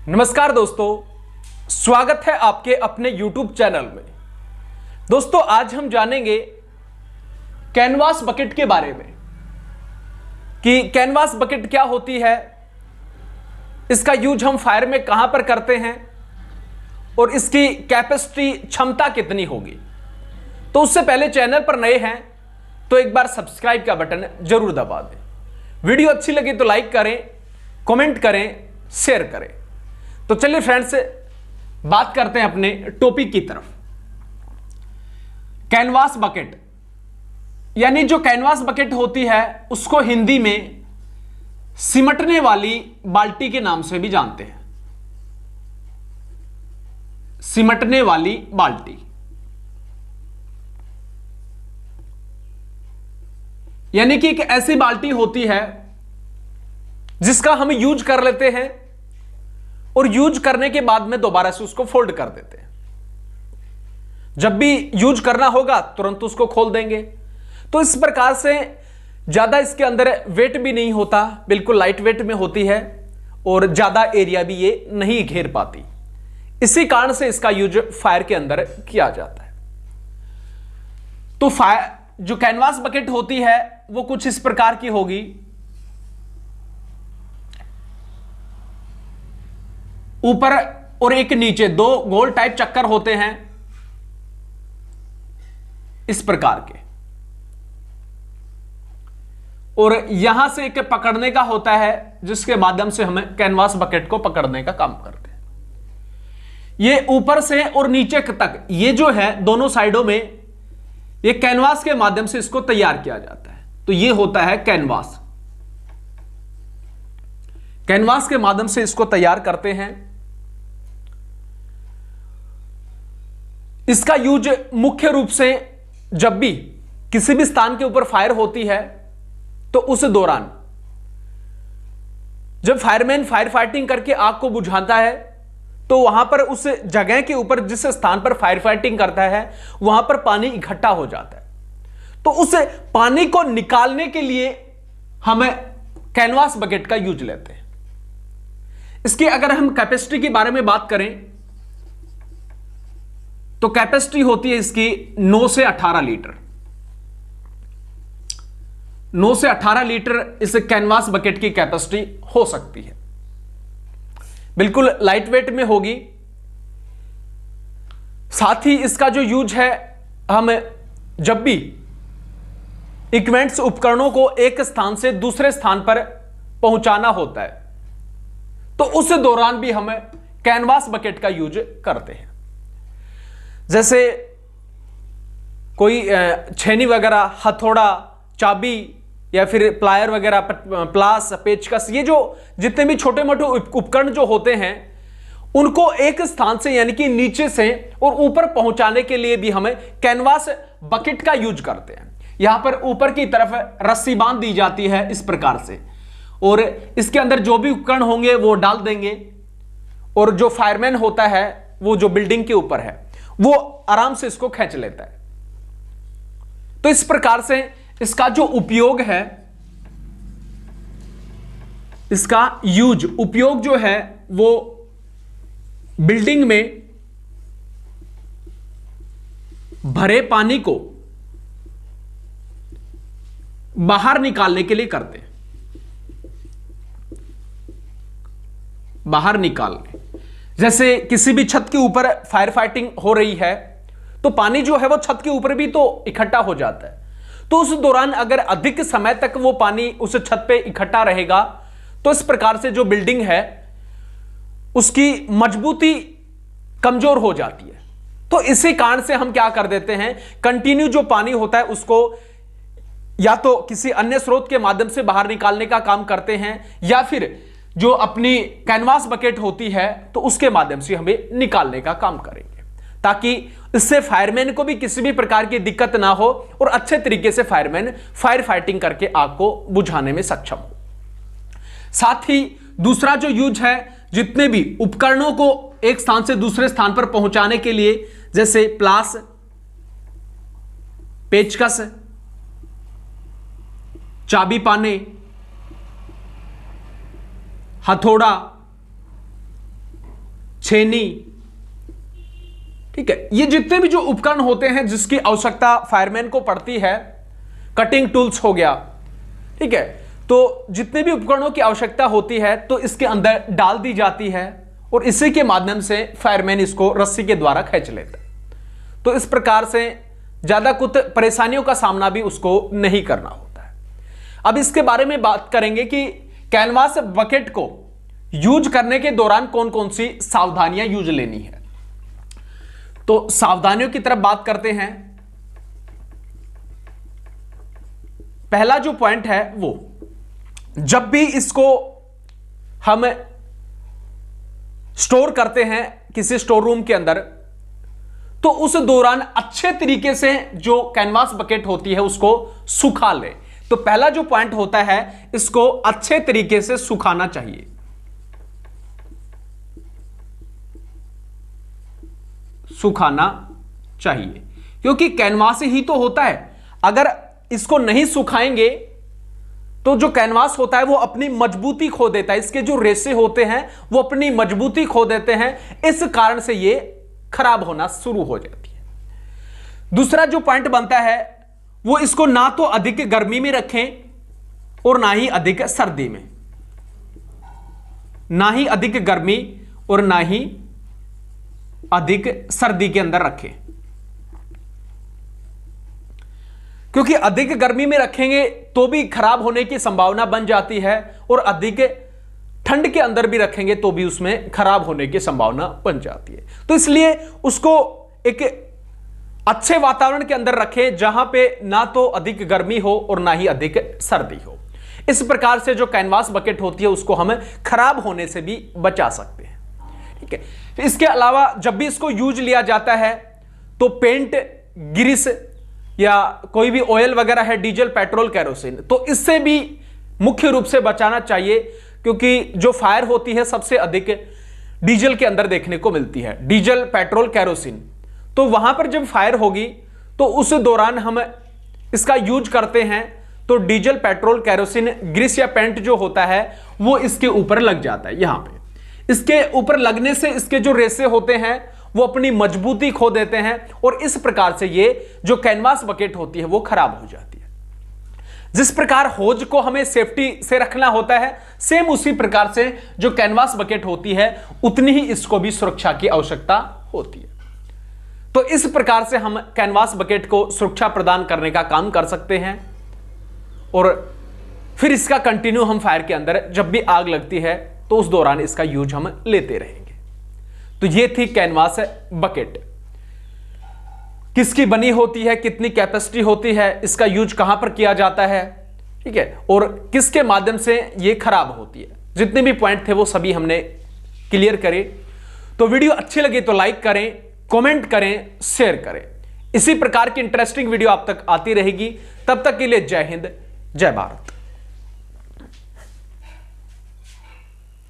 नमस्कार दोस्तों, स्वागत है आपके अपने YouTube चैनल में। दोस्तों आज हम जानेंगे कैनवास बकेट के बारे में कि कैनवास बकेट क्या होती है, इसका यूज हम फायर में कहां पर करते हैं और इसकी कैपेसिटी क्षमता कितनी होगी। तो उससे पहले चैनल पर नए हैं तो एक बार सब्सक्राइब का बटन जरूर दबा दें। वीडियो अच्छी लगी तो लाइक करें, कमेंट करें, शेयर करें। तो चलिए फ्रेंड्स, बात करते हैं अपने टॉपिक की तरफ। कैनवास बकेट यानी जो कैनवास बकेट होती है उसको हिंदी में सिमटने वाली बाल्टी के नाम से भी जानते हैं। सिमटने वाली बाल्टी यानी कि एक ऐसी बाल्टी होती है जिसका हम यूज कर लेते हैं और यूज करने के बाद में दोबारा से उसको फोल्ड कर देते हैं। जब भी यूज करना होगा तुरंत उसको खोल देंगे। तो इस प्रकार से ज्यादा इसके अंदर वेट भी नहीं होता, बिल्कुल लाइट वेट में होती है और ज्यादा एरिया भी ये नहीं घेर पाती। इसी कारण से इसका यूज फायर के अंदर किया जाता है। तो फायर जो कैनवास बकेट होती है वो कुछ इस प्रकार की होगी। ऊपर और एक नीचे दो गोल टाइप चक्कर होते हैं इस प्रकार के, और यहां से एक पकड़ने का होता है जिसके माध्यम से हमें कैनवास बकेट को पकड़ने का काम करते हैं। ये ऊपर से और नीचे तक ये जो है दोनों साइडों में ये कैनवास के माध्यम से इसको तैयार किया जाता है। तो ये होता है कैनवास। कैनवास के माध्यम से इसको तैयार करते हैं। इसका यूज मुख्य रूप से जब भी किसी भी स्थान के ऊपर फायर होती है तो उस दौरान जब फायरमैन फायर फाइटिंग करके आग को बुझाता है तो वहां पर उस जगह के ऊपर जिस स्थान पर फायर फाइटिंग करता है वहां पर पानी इकट्ठा हो जाता है। तो उस पानी को निकालने के लिए हमें कैनवास बकेट का यूज लेते हैं। इसकी अगर हम कैपेसिटी के बारे में बात करें तो कैपेसिटी होती है इसकी 9 से 18 लीटर। 9 से 18 लीटर इस कैनवास बकेट की कैपेसिटी हो सकती है। बिल्कुल लाइट वेट में होगी। साथ ही इसका जो यूज है, हम जब भी इक्विपमेंट्स उपकरणों को एक स्थान से दूसरे स्थान पर पहुंचाना होता है तो उस दौरान भी हम कैनवास बकेट का यूज करते हैं। जैसे कोई छेनी वगैरह, हथौड़ा, चाबी या फिर प्लायर वगैरह, प्लास, पेचकस, ये जो जितने भी छोटे मोटे उपकरण जो होते हैं उनको एक स्थान से यानी कि नीचे से और ऊपर पहुंचाने के लिए भी हमें कैनवास बकेट का यूज करते हैं। यहां पर ऊपर की तरफ रस्सी बांध दी जाती है इस प्रकार से, और इसके अंदर जो भी उपकरण होंगे वो डाल देंगे, और जो फायरमैन होता है वो जो बिल्डिंग के ऊपर है वो आराम से इसको खींच लेता है। तो इस प्रकार से इसका जो उपयोग है, इसका उपयोग जो है वो बिल्डिंग में भरे पानी को बाहर निकालने के लिए करते हैं। बाहर निकालने, जैसे किसी भी छत के ऊपर फायर फाइटिंग हो रही है तो पानी जो है वो छत के ऊपर भी तो इकट्ठा हो जाता है। तो उस दौरान अगर अधिक समय तक वो पानी उस छत पे इकट्ठा रहेगा तो इस प्रकार से जो बिल्डिंग है उसकी मजबूती कमजोर हो जाती है। तो इसी कारण से हम क्या कर देते हैं, कंटिन्यू जो पानी होता है उसको या तो किसी अन्य स्रोत के माध्यम से बाहर निकालने का काम करते हैं, या फिर जो अपनी कैनवास बकेट होती है तो उसके माध्यम से हमें निकालने का काम करेंगे, ताकि इससे फायरमैन को भी किसी भी प्रकार की दिक्कत ना हो और अच्छे तरीके से फायरमैन फायर फाइटिंग करके आग को बुझाने में सक्षम हो। साथ ही दूसरा जो यूज है, जितने भी उपकरणों को एक स्थान से दूसरे स्थान पर पहुंचाने के लिए, जैसे प्लास, पेचकस, चाबी पाने, हथौड़ा, छेनी, ठीक है, ये जितने भी जो उपकरण होते हैं जिसकी आवश्यकता फायरमैन को पड़ती है, कटिंग टूल्स हो गया, ठीक है, तो जितने भी उपकरणों की आवश्यकता होती है तो इसके अंदर डाल दी जाती है और इसी के माध्यम से फायरमैन इसको रस्सी के द्वारा खींच लेता है। तो इस प्रकार से ज्यादा कुछ परेशानियों का सामना भी उसको नहीं करना होता है। अब इसके बारे में बात करेंगे कि कैनवास बकेट को यूज करने के दौरान कौन कौन सी सावधानियां यूज लेनी है। तो सावधानियों की तरफ बात करते हैं। पहला जो पॉइंट है वो, जब भी इसको हम स्टोर करते हैं किसी स्टोर रूम के अंदर, तो उस दौरान अच्छे तरीके से जो कैनवास बकेट होती है उसको सुखा ले। तो पहला जो पॉइंट होता है, इसको अच्छे तरीके से सुखाना चाहिए। सुखाना चाहिए, क्योंकि कैनवास ही तो होता है। अगर इसको नहीं सुखाएंगे तो जो कैनवास होता है वो अपनी मजबूती खो देता है, इसके जो रेशे होते हैं वो अपनी मजबूती खो देते हैं, इस कारण से ये खराब होना शुरू हो जाती है। दूसरा जो पॉइंट बनता है वो, इसको ना तो अधिक गर्मी में रखें और ना ही अधिक सर्दी में, ना ही अधिक गर्मी और ना ही अधिक सर्दी के अंदर रखें, क्योंकि अधिक गर्मी में रखेंगे तो भी खराब होने की संभावना बन जाती है और अधिक ठंड के अंदर भी रखेंगे तो भी उसमें खराब होने की संभावना बन जाती है। तो इसलिए उसको एक अच्छे वातावरण के अंदर रखें जहां पे ना तो अधिक गर्मी हो और ना ही अधिक सर्दी हो। इस प्रकार से जो कैनवास बकेट होती है उसको हम खराब होने से भी बचा सकते हैं, ठीक है। तो इसके अलावा जब भी इसको यूज लिया जाता है तो पेंट, ग्रीस या कोई भी ऑयल वगैरह है, डीजल, पेट्रोल, केरोसिन, तो इससे भी मुख्य रूप से बचाना चाहिए, क्योंकि जो फायर होती है सबसे अधिक डीजल के अंदर देखने को मिलती है, डीजल, पेट्रोल, केरोसिन। तो वहां पर जब फायर होगी तो उस दौरान हम इसका यूज करते हैं तो डीजल, पेट्रोल, केरोसिन, ग्रीस या पेंट जो होता है वो इसके ऊपर लग जाता है। यहां पे इसके ऊपर लगने से इसके जो रेशे होते हैं वो अपनी मजबूती खो देते हैं और इस प्रकार से ये जो कैनवास बकेट होती है वो खराब हो जाती है। जिस प्रकार होज को हमें सेफ्टी से रखना होता है, सेम उसी प्रकार से जो कैनवास बकेट होती है उतनी ही इसको भी सुरक्षा की आवश्यकता होती है। तो इस प्रकार से हम कैनवास बकेट को सुरक्षा प्रदान करने का काम कर सकते हैं और फिर इसका कंटिन्यू हम फायर के अंदर जब भी आग लगती है तो उस दौरान इसका यूज हम लेते रहेंगे। तो ये थी कैनवास बकेट, किसकी बनी होती है, कितनी कैपेसिटी होती है, इसका यूज कहां पर किया जाता है, ठीक है, और किसके माध्यम से ये खराब होती है। जितने भी पॉइंट थे वो सभी हमने क्लियर करे। तो वीडियो अच्छी लगी तो लाइक करें, कमेंट करें, शेयर करें। इसी प्रकार की इंटरेस्टिंग वीडियो आप तक आती रहेगी। तब तक के लिए जय हिंद, जय भारत।